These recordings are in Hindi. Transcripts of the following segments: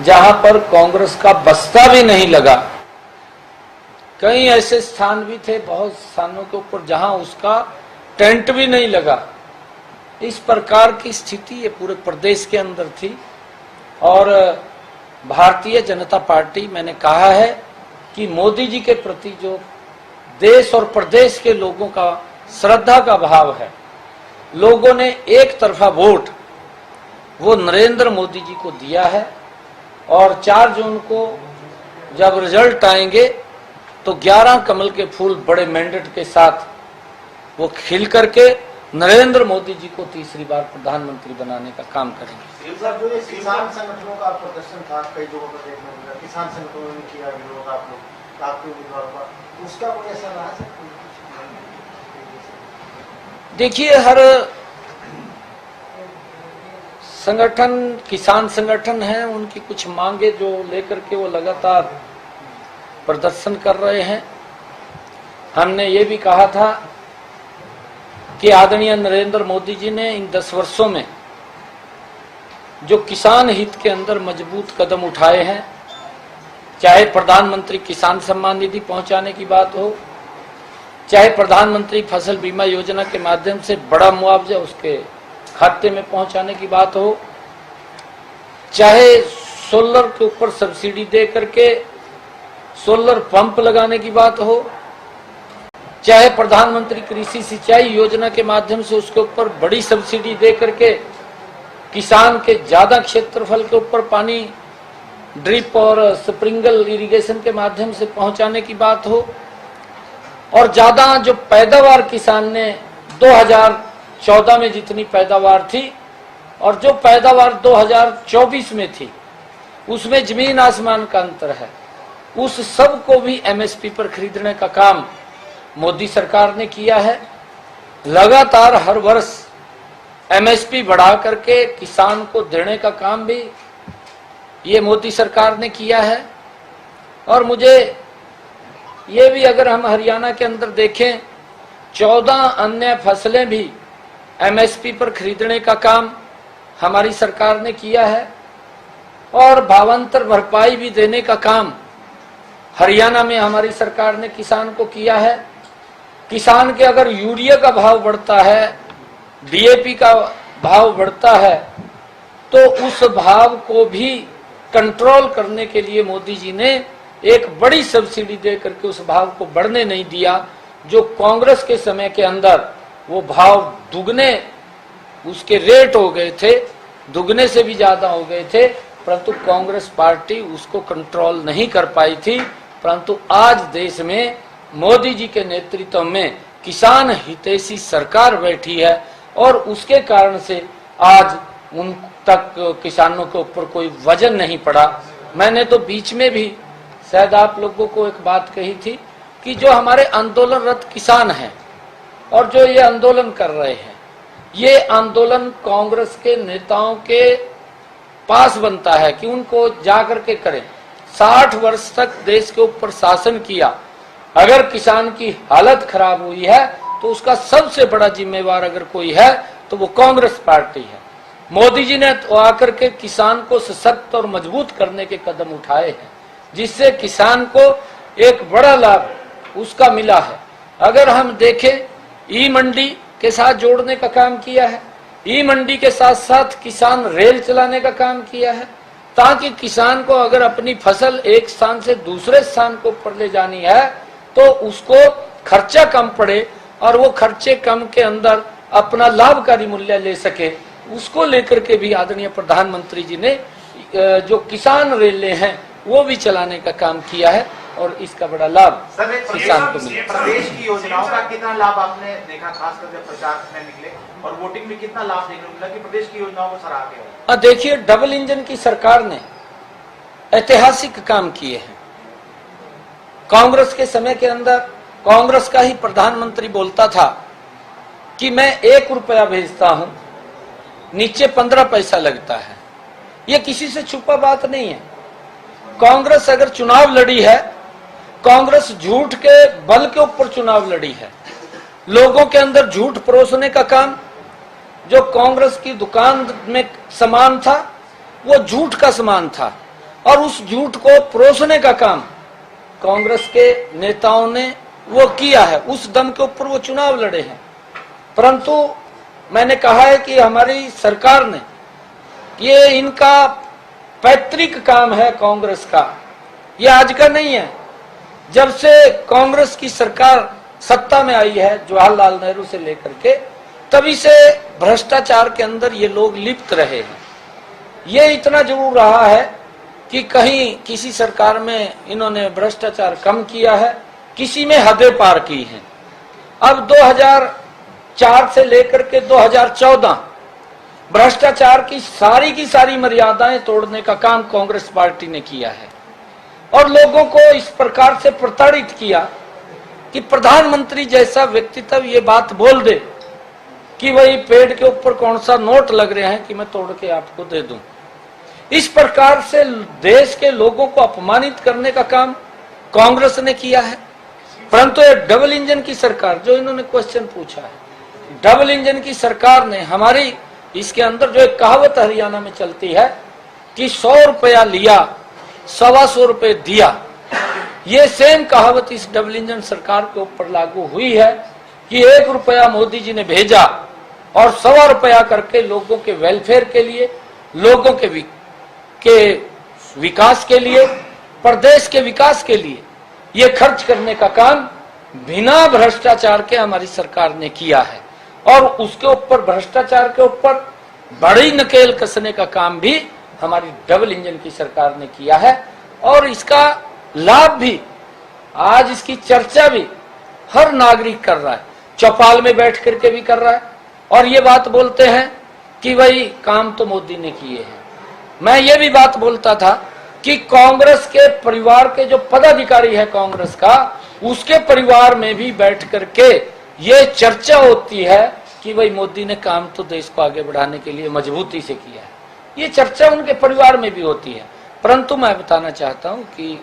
जहां पर कांग्रेस का बस्ता भी नहीं लगा। कई ऐसे स्थान भी थे, बहुत स्थानों के ऊपर जहां उसका टेंट भी नहीं लगा। इस प्रकार की स्थिति ये पूरे प्रदेश के अंदर थी। और भारतीय जनता पार्टी, मैंने कहा है कि मोदी जी के प्रति जो देश और प्रदेश के लोगों का श्रद्धा का भाव है, लोगों ने एक तरफा वोट वो नरेंद्र मोदी जी को दिया है। और 4 जून को जब रिजल्ट आएंगे तो 11 कमल के फूल बड़े मैंडेट के साथ वो खिल करके नरेंद्र मोदी जी को तीसरी बार प्रधानमंत्री बनाने का काम करेंगे। जो ये किसान संगठनों का प्रदर्शन था, कई जगहों पर देखने को मिला, किसान संगठनों ने किया विरोध आप लोग आपके उम्मीदवार का, उसका कोई असर रहा है? देखिए, हर संगठन, किसान संगठन है, उनकी कुछ मांगे जो लेकर के वो लगातार प्रदर्शन कर रहे हैं। हमने ये भी कहा था कि आदरणीय नरेंद्र मोदी जी ने इन 10 वर्षों में जो किसान हित के अंदर मजबूत कदम उठाए हैं, चाहे प्रधानमंत्री किसान सम्मान निधि पहुंचाने की बात हो, चाहे प्रधानमंत्री फसल बीमा योजना के माध्यम से बड़ा मुआवजा उसके खाते में पहुंचाने की बात हो, चाहे सोलर के ऊपर सब्सिडी दे करके सोलर पंप लगाने की बात हो, चाहे प्रधानमंत्री कृषि सिंचाई योजना के माध्यम से उसके ऊपर बड़ी सब्सिडी दे करके किसान के ज्यादा क्षेत्रफल के ऊपर पानी ड्रिप और स्प्रिंकल इरिगेशन के माध्यम से पहुंचाने की बात हो, और ज्यादा जो पैदावार किसान ने 2014 में जितनी पैदावार थी और जो पैदावार 2024 में थी, उसमें जमीन आसमान का अंतर है। उस सब को भी एमएसपी पर खरीदने का काम मोदी सरकार ने किया है। लगातार हर वर्ष एमएसपी बढ़ा करके किसान को देने का काम भी ये मोदी सरकार ने किया है। और मुझे ये भी, अगर हम हरियाणा के अंदर देखें, 14 अन्य फसलें भी एमएसपी पर खरीदने का काम हमारी सरकार ने किया है। और भावांतर भरपाई भी देने का काम हरियाणा में हमारी सरकार ने किसान को किया है। किसान के अगर यूरिया का भाव बढ़ता है, डीएपी का भाव बढ़ता है, तो उस भाव को भी कंट्रोल करने के लिए मोदी जी ने एक बड़ी सब्सिडी दे करके उस भाव को बढ़ने नहीं दिया। जो कांग्रेस के समय के अंदर वो भाव दुगने उसके रेट हो गए थे, दुगने से भी ज्यादा हो गए थे, परंतु कांग्रेस पार्टी उसको कंट्रोल नहीं कर पाई थी। परंतु आज देश में मोदी जी के नेतृत्व में किसान हितैषी सरकार बैठी है और उसके कारण से आज उन तक किसानों के ऊपर कोई वजन नहीं पड़ा। मैंने तो बीच में भी शायद आप लोगों को एक बात कही थी कि जो हमारे आंदोलनरत किसान हैं और जो ये आंदोलन कर रहे हैं, ये आंदोलन कांग्रेस के नेताओं के पास बनता है कि उनको जाकर के करें। 60 वर्ष तक देश के ऊपर शासन किया, अगर किसान की हालत खराब हुई है तो उसका सबसे बड़ा जिम्मेवार अगर कोई है तो वो कांग्रेस पार्टी है। मोदी जी ने तो आकर के किसान को सशक्त और मजबूत करने के कदम उठाए हैं, जिससे किसान को एक बड़ा लाभ उसका मिला है। अगर हम देखें, ई मंडी के साथ जोड़ने का काम किया है, ई मंडी के साथ साथ किसान रेल चलाने का काम किया है, ताकि किसान को अगर अपनी फसल एक स्थान से दूसरे स्थान को ऊपर ले जानी है तो उसको खर्चा कम पड़े और वो खर्चे कम के अंदर अपना लाभकारी मूल्य ले सके। उसको लेकर के भी आदरणीय प्रधानमंत्री जी ने जो किसान रेलें हैं वो भी चलाने का काम किया है और इसका बड़ा लाभ किसान को मिला। प्रदेश की योजनाओं का कितना लाभ आपने देखा, खासकर जब प्रचार में निकले, और वोटिंग में कितना लाभ देखने को मिला कि प्रदेश की योजनाओं को सराहा गया? देखिए, डबल इंजन की सरकार ने ऐतिहासिक काम किए हैं। कांग्रेस के समय के अंदर कांग्रेस का ही प्रधानमंत्री बोलता था कि मैं 1 रुपया भेजता हूं, नीचे 15 पैसा लगता है। यह किसी से छुपा बात नहीं है। कांग्रेस अगर चुनाव लड़ी है, कांग्रेस झूठ के बल के ऊपर चुनाव लड़ी है। लोगों के अंदर झूठ परोसने का काम, जो कांग्रेस की दुकान में सामान था वो झूठ का सामान था। और उस झूठ को परोसने का काम कांग्रेस के नेताओं ने वो किया है। उस दम के ऊपर वो चुनाव लड़े हैं। परंतु मैंने कहा है कि हमारी सरकार ने, ये इनका पैतृक काम है कांग्रेस का, ये आज का नहीं है। जब से कांग्रेस की सरकार सत्ता में आई है जवाहरलाल नेहरू से लेकर के, तभी से भ्रष्टाचार के अंदर ये लोग लिप्त रहे हैं। ये इतना जरूर रहा है कि कहीं किसी सरकार में इन्होंने भ्रष्टाचार कम किया है, किसी में हदें पार की हैं। अब 2004 से लेकर के 2014 भ्रष्टाचार की सारी मर्यादाएं तोड़ने का काम कांग्रेस पार्टी ने किया है और लोगों को इस प्रकार से प्रताड़ित किया कि प्रधानमंत्री जैसा व्यक्तित्व ये बात बोल दे कि भाई पेड़ के ऊपर कौन सा नोट लग रहे हैं कि मैं तोड़ के आपको दे दूं। इस प्रकार से देश के लोगों को अपमानित करने का काम कांग्रेस ने किया है। परंतु ये डबल इंजन की सरकार, जो इन्होंने क्वेश्चन पूछा है, डबल इंजन की सरकार ने हमारी, इसके अंदर जो एक कहावत हरियाणा में चलती है कि 100 रुपया लिया 125 रुपये दिया, ये सेम कहावत इस डबल इंजन सरकार के ऊपर लागू हुई है कि 1 रुपया मोदी जी ने भेजा और 125 रुपया करके लोगों के वेलफेयर के लिए, लोगों के विकास के लिए, प्रदेश के विकास के लिए ये खर्च करने का काम बिना भ्रष्टाचार के हमारी सरकार ने किया है। और उसके ऊपर, भ्रष्टाचार के ऊपर बड़ी नकेल कसने का काम भी हमारी डबल इंजन की सरकार ने किया है। और इसका लाभ भी, आज इसकी चर्चा भी हर नागरिक कर रहा है, चौपाल में बैठ करके भी कर रहा है और ये बात बोलते हैं कि भाई काम तो मोदी ने किए हैं। मैं ये भी बात बोलता था कि कांग्रेस के परिवार के जो पदाधिकारी है कांग्रेस का, उसके परिवार में भी बैठ करके ये चर्चा होती है कि भाई मोदी ने काम तो देश को आगे बढ़ाने के लिए मजबूती से किया है। ये चर्चा उनके परिवार में भी होती है। परंतु मैं बताना चाहता हूं कि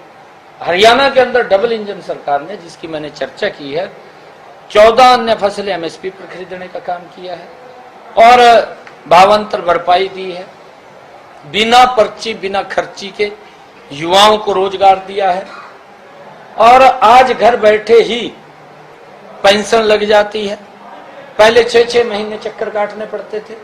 हरियाणा के अंदर डबल इंजन सरकार ने, जिसकी मैंने चर्चा की है, 14 अन्य फसलें एमएसपी पर खरीदने का काम किया है और भावांतर भरपाई दी है, बिना पर्ची बिना खर्ची के युवाओं को रोजगार दिया है और आज घर बैठे ही पेंशन लग जाती है। पहले 6-6 महीने चक्कर काटने पड़ते थे।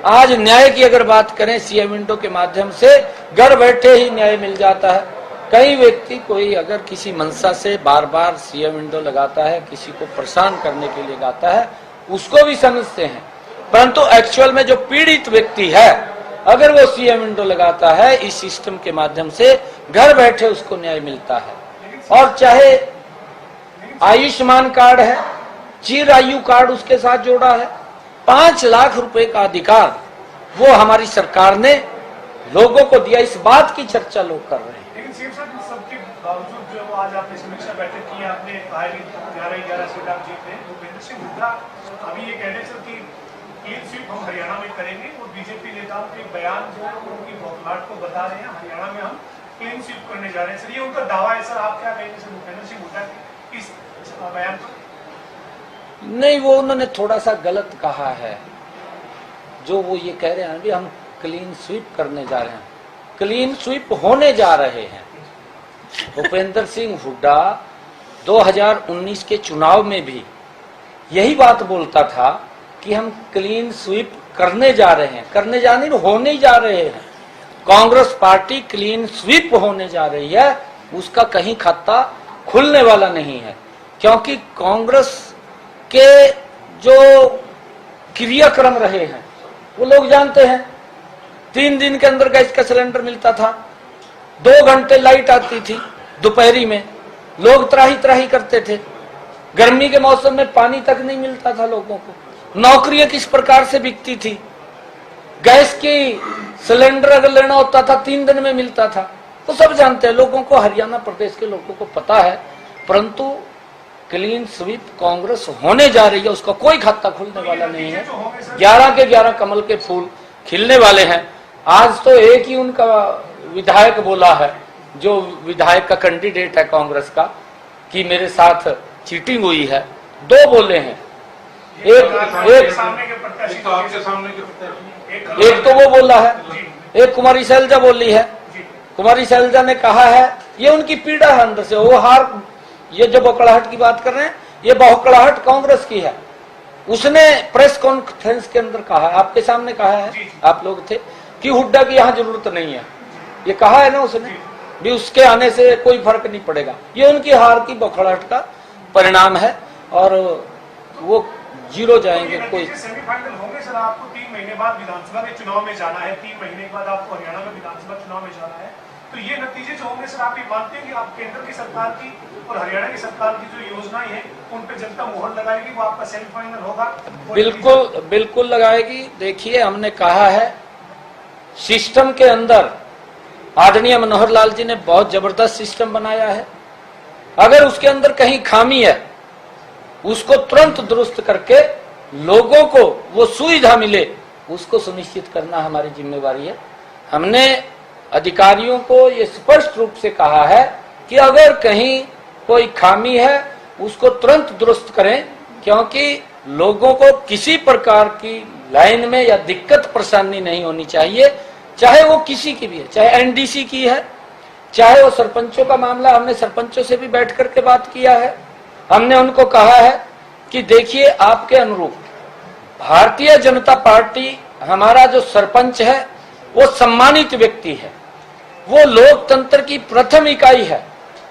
आज न्याय की अगर बात करें, सीएम विंडो के माध्यम से घर बैठे ही न्याय मिल जाता है। कई व्यक्ति, कोई अगर किसी मंशा से बार बार सीएम विंडो लगाता है, किसी को परेशान करने के लिए लगाता है, उसको भी समझते हैं। परंतु एक्चुअल में जो पीड़ित व्यक्ति है, अगर वो सीएम विंडो लगाता है, इस सिस्टम के माध्यम से घर बैठे उसको न्याय मिलता है। और चाहे आयुष्मान कार्ड है, चिर आयु कार्ड उसके साथ जोड़ा है, 5 लाख रुपए का अधिकार वो हमारी सरकार ने लोगों को दिया। इस बात की चर्चा लोग कर रहे हैं। लेकिन सीएम साहब, सबके बावजूद जो आज आपने समीक्षा बैठक की, आपने 11 सीट आप जीत रहे हैं, भूपेंद्र सिंह हुड्डा अभी ये कह रहे हैं कि क्लीन स्वीप हम हरियाणा में करेंगे और बीजेपी नेताओं के बयान जो उनकी बौखलाहट को बता रहे हैं, हरियाणा में हम क्लीन स्वीप करने जा रहे हैं। सर, ये उनका दावा है। सर, आप क्या कहेंगे सर भूपेंद्र सिंह हुड्डा इस बयान पर? नहीं, वो उन्होंने थोड़ा सा गलत कहा है। जो वो ये कह रहे हैं भी हम क्लीन स्वीप करने जा रहे हैं, क्लीन स्वीप होने जा रहे हैं। भूपेंद्र सिंह हुड्डा 2019 के चुनाव में भी यही बात बोलता था कि हम क्लीन स्वीप करने जा रहे हैं, करने जाने होने जा रहे हैं। कांग्रेस पार्टी क्लीन स्वीप होने जा रही है, उसका कहीं खाता खुलने वाला नहीं है। क्योंकि कांग्रेस के जो क्रियाक्रम रहे हैं वो लोग जानते हैं। 3 दिन के अंदर गैस का सिलेंडर मिलता था, 2 घंटे लाइट आती थी दोपहरी में, लोग त्राही त्राही करते थे। गर्मी के मौसम में पानी तक नहीं मिलता था लोगों को। नौकरियां किस प्रकार से बिकती थी। गैस की सिलेंडर अगर लेना होता था 3 दिन में मिलता था। तो सब जानते हैं, लोगों को, हरियाणा प्रदेश के लोगों को पता है। परंतु क्लीन स्वीप कांग्रेस होने जा रही है, उसका कोई खाता खुलने वाला नहीं है। 11 के 11 कमल के फूल खिलने वाले हैं। आज तो एक ही उनका विधायक बोला है, जो विधायक का कैंडिडेट है कांग्रेस का, कि मेरे साथ चीटिंग हुई है। 2 बोले हैं, एक तो वो बोला है, एक कुमारी शैलजा बोली है, कुमारी शैलजा ने कहा है, ये उनकी पीड़ा है अंदर से। वो हार, ये जो बौखलाहट की बात कर रहे हैं, ये बौखलाहट कांग्रेस की है। उसने प्रेस कॉन्फ्रेंस के अंदर कहा, आपके सामने कहा है, आप लोग थे, कि हुड्डा की यहाँ जरूरत नहीं है। ये कहा है ना उसने भी, उसके आने से कोई फर्क नहीं पड़ेगा। ये उनकी हार की बौखलाहट का परिणाम है और वो जीरो जाएंगे। कोई सेमीफाइनल होंगे सर, आपको 3 महीने बाद विधानसभा के चुनाव में जाना है, 3 महीने के बाद आपको हरियाणा में विधानसभा चुनाव में जाना है, तो ये नतीजे जो होंगे सर, आप ये मानते हैं कि आप केंद्र की सरकार की और हरियाणा की सरकार की जो योजनाएं हैं उन पे जनता मोहर लगाएगी, वो आपका सेमीफाइनल होगा? बिल्कुल बिल्कुल लगाएगी। देखिए, हमने कहा है सिस्टम के अंदर आदरणीय मनोहर लाल जी ने बहुत जबरदस्त सिस्टम बनाया है। अगर उसके अंदर कहीं खामी है, उसको तुरंत दुरुस्त करके लोगों को वो सुविधा मिले, उसको सुनिश्चित करना हमारी जिम्मेवारी है। हमने अधिकारियों को ये स्पष्ट रूप से कहा है कि अगर कहीं कोई खामी है उसको तुरंत दुरुस्त करें, क्योंकि लोगों को किसी प्रकार की लाइन में या दिक्कत परेशानी नहीं होनी चाहिए, चाहे वो किसी की भी है, चाहे एनडीसी की है, चाहे वो सरपंचों का मामला। हमने सरपंचों से भी बैठ करके बात किया है। हमने उनको कहा है कि देखिए, आपके अनुरूप भारतीय जनता पार्टी, हमारा जो सरपंच है वो सम्मानित व्यक्ति है, वो लोकतंत्र की प्रथम इकाई है,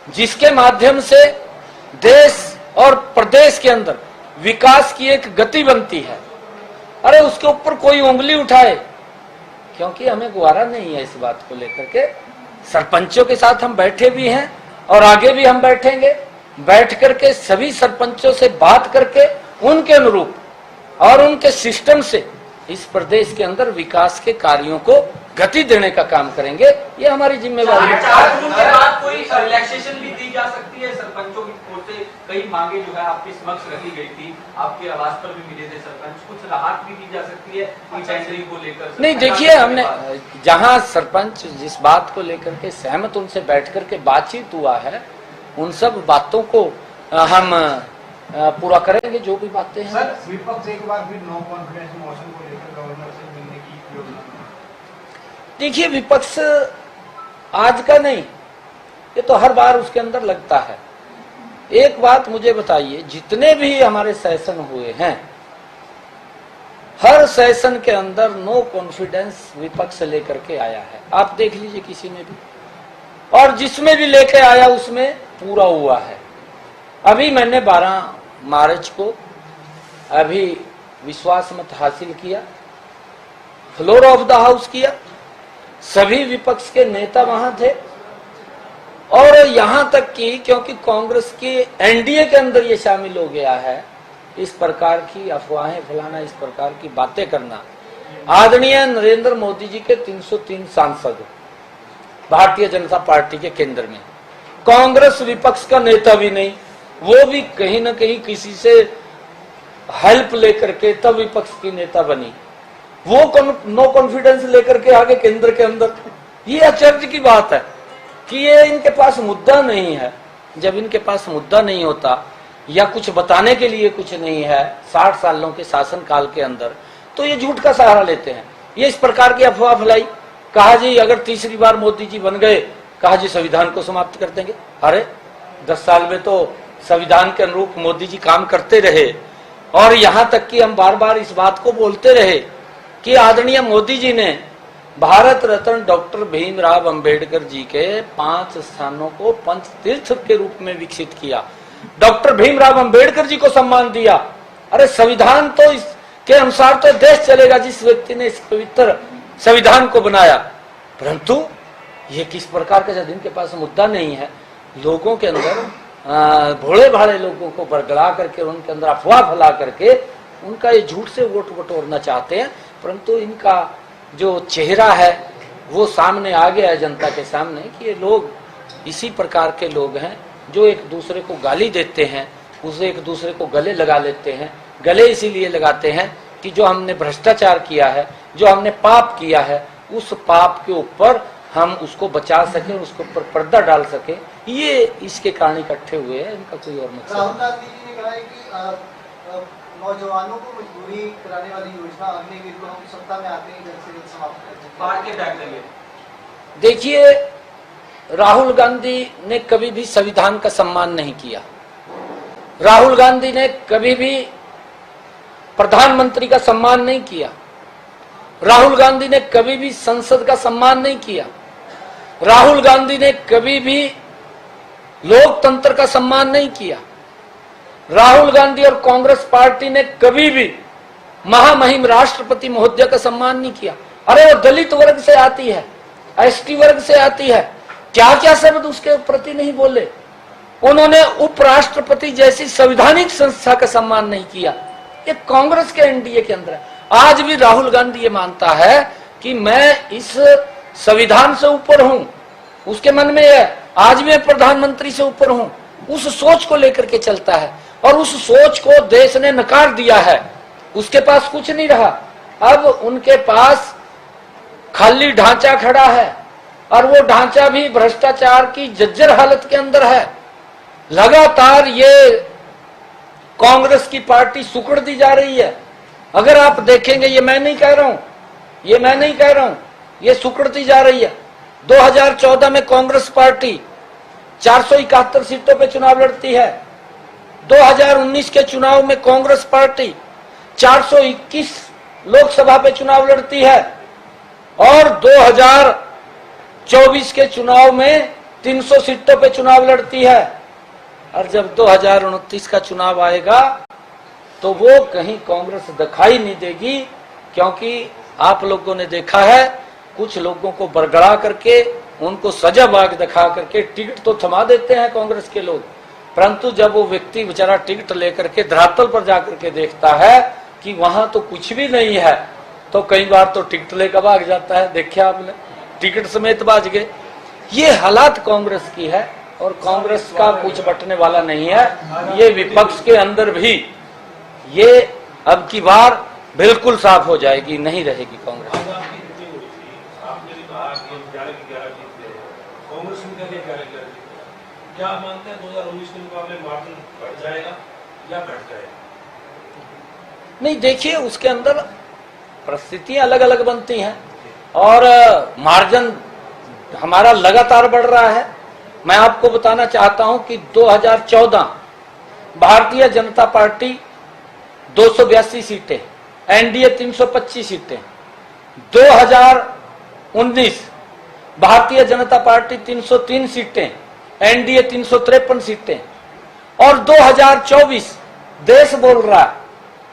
जिसके माध्यम से देश और प्रदेश के अंदर विकास की एक गति बनती है। अरे उसके ऊपर कोई उंगली उठाए, क्योंकि हमें गुवारा नहीं है इस बात को लेकर के। सरपंचों के साथ हम बैठे भी हैं और आगे भी हम बैठेंगे। बैठ करके सभी सरपंचों से बात करके उनके अनुरूप और उनके सिस्टम से इस प्रदेश के अंदर विकास के कार्यों को गति देने का काम करेंगे। ये हमारी जिम्मेवारी है। के बाद कोई रिलैक्सेशन भी दी जा सकती है सरपंचों की ओर से? कई मांगे जो है आपके समक्ष रखी गई थी, आपके आवास पर भी मिले थे सरपंच, कुछ राहत भी दी जा सकती है टेंडरिंग को लेकर? नहीं, देखिए, हमने जहां सरपंच जिस बात को लेकर के सहमत उनसे बैठ करके बातचीत हुआ है, उन सब बातों को हम पूरा करेंगे, जो भी बातें हैं। सर, विपक्ष एक बार फिर नो कॉन्फिडेंस मोशन को लेकर गवर्नर से मिलने की योजना। देखिए, विपक्ष आज का नहीं, ये तो हर बार उसके अंदर लगता है। एक बात मुझे बताइए, जितने भी हमारे सेशन हुए हैं, हर सेशन के अंदर नो कॉन्फिडेंस विपक्ष लेकर के आया है। आप देख लीजिए किसी में भी, और जिसमें भी लेके आया उसमें पूरा हुआ है। अभी मैंने 12 मार्च को अभी विश्वास मत हासिल किया, फ्लोर ऑफ द हाउस किया, सभी विपक्ष के नेता वहां थे। और यहां तक कि क्योंकि कांग्रेस के एनडीए के अंदर ये शामिल हो गया है, इस प्रकार की अफवाहें फैलाना, इस प्रकार की बातें करना, आदरणीय नरेंद्र मोदी जी के 303 सांसद भारतीय जनता पार्टी के केंद्र में, कांग्रेस विपक्ष का नेता भी नहीं, वो भी कहीं ना कहीं किसी से हेल्प लेकर के तब विपक्ष की नेता बनी, वो नो कॉन्फिडेंस लेकर के आगे केंद्र के अंदर। ये आश्चर्य की बात है कि ये इनके पास मुद्दा नहीं है। जब इनके पास मुद्दा नहीं होता या कुछ बताने के लिए कुछ नहीं है 60 सालों के शासन काल के अंदर, तो ये झूठ का सहारा लेते हैं। ये इस प्रकार की अफवाह फैलाई, कहा जी अगर तीसरी बार मोदी जी बन गए, कहा जी संविधान को समाप्त कर देंगे। अरे 10 साल में तो संविधान के अनुरूप मोदी जी काम करते रहे, और यहां तक कि हम बार बार इस बात को बोलते रहे कि आदरणीय मोदी जी ने भारत रत्न डॉक्टर भीमराव अंबेडकर जी के 5 स्थानों को पंच तीर्थ के रूप में विकसित किया, डॉक्टर भीमराव अंबेडकर जी को सम्मान दिया। अरे संविधान तो इसके अनुसार तो देश चलेगा जिस व्यक्ति ने इस पवित्र संविधान को बनाया, परंतु ये किस प्रकार का, जब इनके पास मुद्दा नहीं है, लोगों के अंदर भोले भाले लोगों को बरगला करके उनके अंदर अफवाह फैला करके उनका ये झूठ से वोट बटोरना चाहते हैं। परंतु इनका जो चेहरा है वो सामने आ गया है जनता के सामने कि ये लोग इसी प्रकार के लोग हैं जो एक दूसरे को गाली देते हैं, उसे एक दूसरे को गले लगा लेते हैं। गले इसीलिए लगाते हैं कि जो हमने भ्रष्टाचार किया है, जो हमने पाप किया है, उस पाप के ऊपर हम उसको बचा सके, उसके ऊपर पर्दा डाल सके, ये इसके कारण इकट्ठे हुए हैं। इनका कोई और मकसद राहुल गांधी जी ने कहा है कि नौजवानों को मजबूरी कराने वाली योजना अगले वीक को हम सत्ता में आते ही जल्द से जल्द समाप्त कर देंगे। देखिए, राहुल गांधी ने कभी भी संविधान का सम्मान नहीं किया। राहुल गांधी ने कभी भी प्रधानमंत्री का सम्मान नहीं किया। राहुल गांधी ने कभी भी संसद का सम्मान नहीं किया। राहुल गांधी ने कभी भी लोकतंत्र का सम्मान नहीं किया। राहुल गांधी और कांग्रेस पार्टी ने कभी भी महामहिम राष्ट्रपति महोदय का सम्मान नहीं किया। अरे वो दलित वर्ग से आती है, एसटी वर्ग से आती है, क्या क्या शब्द उसके प्रति नहीं बोले। उन्होंने उपराष्ट्रपति जैसी संवैधानिक संस्था का सम्मान नहीं किया। ये कांग्रेस के एनडीए के अंदर है। आज भी राहुल गांधी ये मानता है कि मैं इस संविधान से ऊपर हूं, उसके मन में है आज भी प्रधानमंत्री से ऊपर हूं, उस सोच को लेकर के चलता है और उस सोच को देश ने नकार दिया है। उसके पास कुछ नहीं रहा, अब उनके पास खाली ढांचा खड़ा है और वो ढांचा भी भ्रष्टाचार की जर्जर हालत के अंदर है। लगातार ये कांग्रेस की पार्टी सुकड़ दी जा रही है। अगर आप देखेंगे, ये मैं नहीं कह रहा हूं, ये सुकड़ती जा रही है। 2014 में कांग्रेस पार्टी 471 सीटों पे चुनाव लड़ती है। 2019 के चुनाव में कांग्रेस पार्टी 421 लोकसभा पे चुनाव लड़ती है और 2024 के चुनाव में 300 सीटों पे चुनाव लड़ती है। और जब 2029 का चुनाव आएगा तो वो कहीं कांग्रेस दिखाई नहीं देगी, क्योंकि आप लोगों ने देखा है कुछ लोगों को बरगड़ा करके उनको सजा बाग दिखा करके टिकट तो थमा देते हैं कांग्रेस के लोग, परंतु जब वो व्यक्ति बेचारा टिकट लेकर के धरातल पर जाकर के देखता है कि वहां तो कुछ भी नहीं है, तो कई बार तो टिकट लेकर भाग जाता है। देखिए आपने, टिकट समेत भाग गए। ये हालात कांग्रेस की है और कांग्रेस का कुछ बटने वाला नहीं है। ये विपक्ष के अंदर भी ये अब की बार बिल्कुल साफ हो जाएगी, नहीं रहेगी कांग्रेस। क्या मानते हैं 2019 के मुकाबले मार्जिन बढ़ जाएगा या घट जाएगा? नहीं, देखिए उसके अंदर परिस्थितियां अलग अलग बनती हैं और मार्जिन हमारा लगातार बढ़ रहा है। मैं आपको बताना चाहता हूं कि 2014 भारतीय जनता पार्टी 282 सीटें, एनडीए 325 सीटें, 2019 भारतीय जनता पार्टी 303 सीटें, एनडीए 353 सीटें और 2024 देश बोल रहा है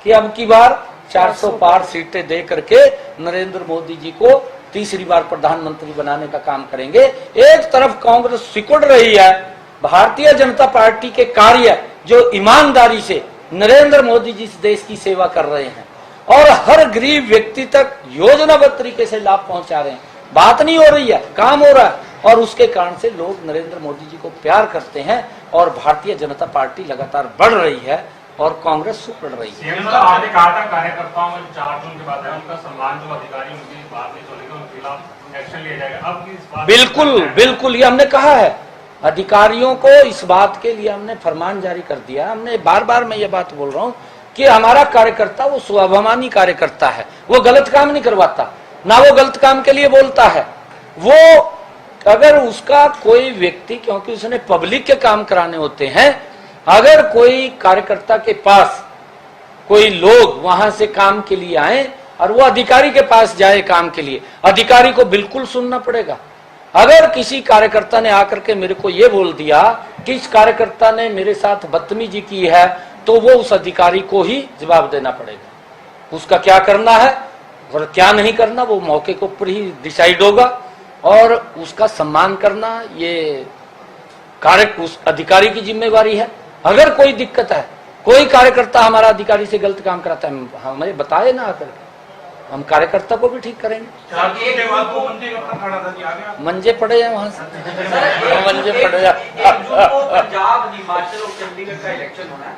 कि अब की बार 400 पार सीटें दे करके नरेंद्र मोदी जी को तीसरी बार प्रधानमंत्री बनाने का काम करेंगे। एक तरफ कांग्रेस सिकुड़ रही है, भारतीय जनता पार्टी के कार्य जो ईमानदारी से नरेंद्र मोदी जी इस देश की सेवा कर रहे हैं और हर गरीब व्यक्ति तक योजनाबद्ध तरीके से लाभ पहुंचा रहे हैं। बात नहीं हो रही है, काम हो रहा है और उसके कारण से लोग नरेंद्र मोदी जी को प्यार करते हैं और भारतीय जनता पार्टी लगातार बढ़ रही है और कांग्रेस सुकड़ रही है। आपने कहा था कार्यकर्ताओं में 4 जून के बाद है उनका सम्मान, जो अधिकारी उनकी बात नहीं चलेगा, उनके खिलाफ एक्शन लिया जाएगा। अब इस बात बिल्कुल ये हमने कहा है। अधिकारियों को इस बात के लिए हमने फरमान जारी कर दिया। हमने बार बार मैं ये बात बोल रहा हूँ कि हमारा कार्यकर्ता वो स्वाभिमानी कार्यकर्ता है, वो गलत काम नहीं करवाता, ना वो गलत काम के लिए बोलता है। वो अगर उसका कोई व्यक्ति, क्योंकि उसने पब्लिक के काम कराने होते हैं, अगर कोई कार्यकर्ता के पास कोई लोग वहां से काम के लिए आए और वो अधिकारी के पास जाए काम के लिए, अधिकारी को बिल्कुल सुनना पड़ेगा। अगर किसी कार्यकर्ता ने आकर के मेरे को ये बोल दिया कि इस कार्यकर्ता ने मेरे साथ बदतमीजी की है, तो वो उस अधिकारी को ही जवाब देना पड़ेगा। उसका क्या करना है और क्या नहीं करना वो मौके के ऊपर ही डिसाइड होगा और उसका सम्मान करना ये उस अधिकारी की जिम्मेवारी है। अगर कोई दिक्कत है, कोई कार्यकर्ता हमारा अधिकारी से गलत काम कराता है, हमें बताए ना आकर, हम कार्यकर्ता को भी ठीक करेंगे। मंजे पड़े हैं वहां से, मंजे पड़े हैं। पंजाब, हिमाचल और चंडीगढ़ का इलेक्शन होना है,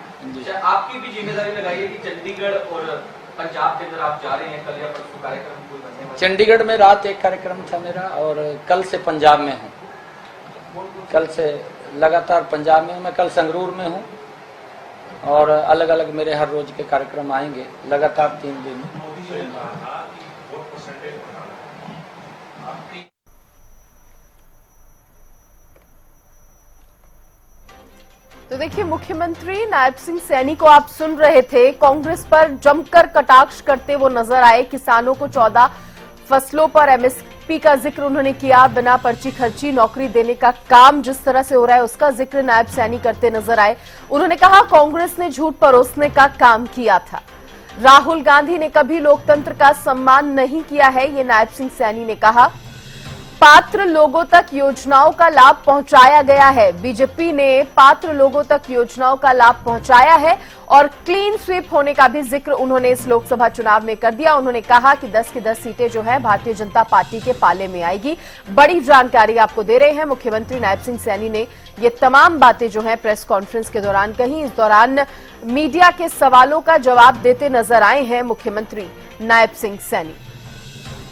आपकी भी जिम्मेदारी लगाई है कि चंडीगढ़ और पंजाब के अंदर आप जा रहे हैं, कल या परसों कार्यक्रम कोई बनने वाला है? चंडीगढ़ में रात एक कार्यक्रम था मेरा और कल से पंजाब में हूँ। कल से लगातार पंजाब में हूँ, मैं कल संगरूर में हूँ और अलग अलग मेरे हर रोज के कार्यक्रम आएंगे लगातार 3 दिन। तो देखिए, मुख्यमंत्री नायब सिंह सैनी को आप सुन रहे थे। कांग्रेस पर जमकर कटाक्ष करते वो नजर आए। किसानों को 14 फसलों पर एमएसपी का जिक्र उन्होंने किया। बिना पर्ची खर्ची नौकरी देने का काम जिस तरह से हो रहा है उसका जिक्र नायब सैनी करते नजर आए। उन्होंने कहा कांग्रेस ने झूठ परोसने का काम किया था। राहुल गांधी ने कभी लोकतंत्र का सम्मान नहीं किया है, ये नायब सिंह सैनी ने कहा। पात्र लोगों तक योजनाओं का लाभ पहुंचाया गया है। बीजेपी ने पात्र लोगों तक योजनाओं का लाभ पहुंचाया है और क्लीन स्वीप होने का भी जिक्र उन्होंने इस लोकसभा चुनाव में कर दिया। उन्होंने कहा कि 10 की 10 सीटें जो है भारतीय जनता पार्टी के पाले में आएगी। बड़ी जानकारी आपको दे रहे हैं। मुख्यमंत्री नायब सिंह सैनी ने ये तमाम बातें जो है प्रेस कॉन्फ्रेंस के दौरान कही। इस दौरान मीडिया के सवालों का जवाब देते नजर आए हैं मुख्यमंत्री नायब सिंह सैनी।